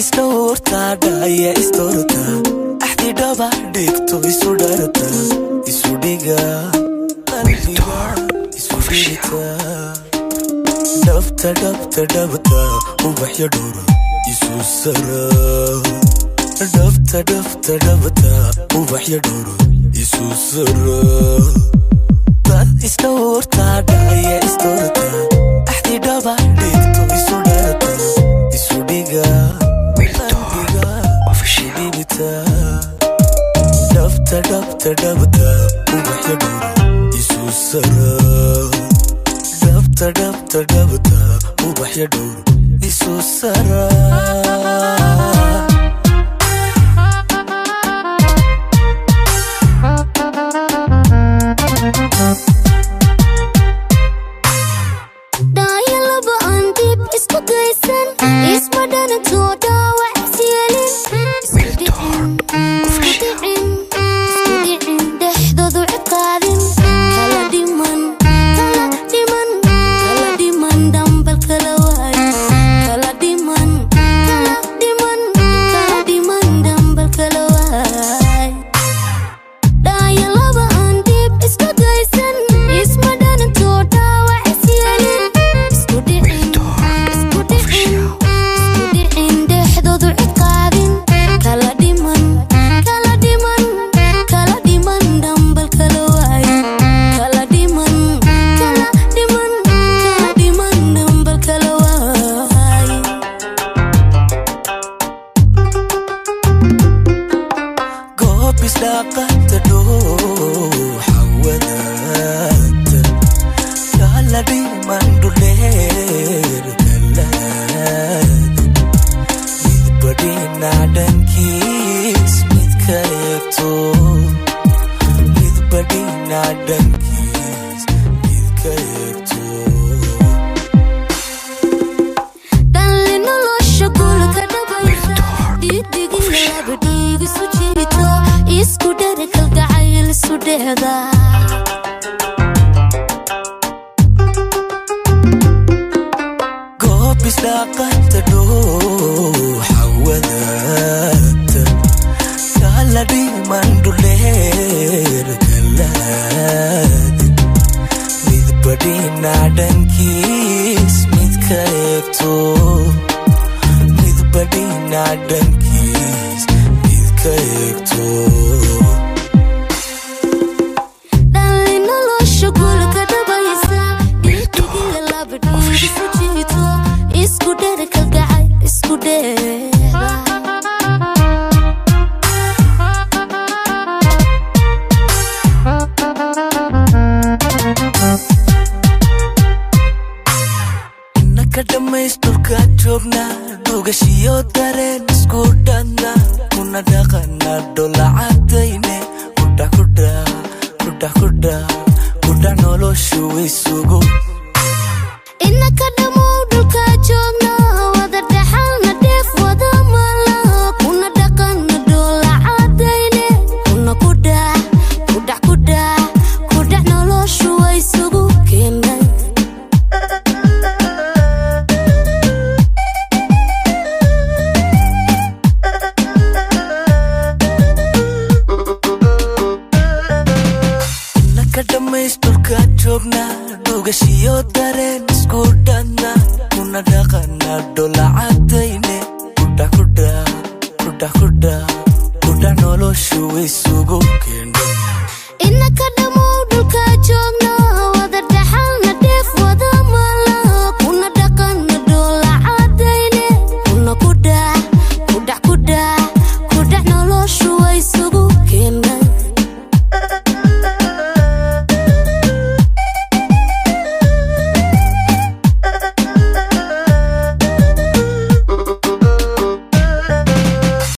istorta daya istorta ahdi daba digto isudarta isudiga qalbiga isufishita dabta ubaxya dhura isusara dabta ubaxya dhura isusara istorta daya istorta ahdi daba digto isudarta isudiga dabta ubaxya dhura isusara dabta ubaxya dhura isusara لقد تدوح ودات كلا دي من دولير كلاد يدبدي نادن كيس متكيفتو يدبدي نادن كيس متكيفتو دالي نلوش أقول كدبايسا دي لابدي سوچيتو isku dare kalgacayl isu dhehda goob isdhaaqanta dhuuxa wadaata kala dhiman dhuleer kalaad midbadhina dhankiis midka eegto midbadhina dhankiis midka eegto Damaysturka joogna dhugashiyo dareen isku dhanna kuna dhaqana dholacadayne kudha noloshu isugu inaka dhamow dhulka joogna wada dhaxalna dheef wada mala kuna dhaqana dholacadayne kuna kudha noloshu isugu keenay damaysturka joogna dhugashiyo dareen isku dhanna kuna dhaqana dholacadayne kudha noloshu isugu keenay inaka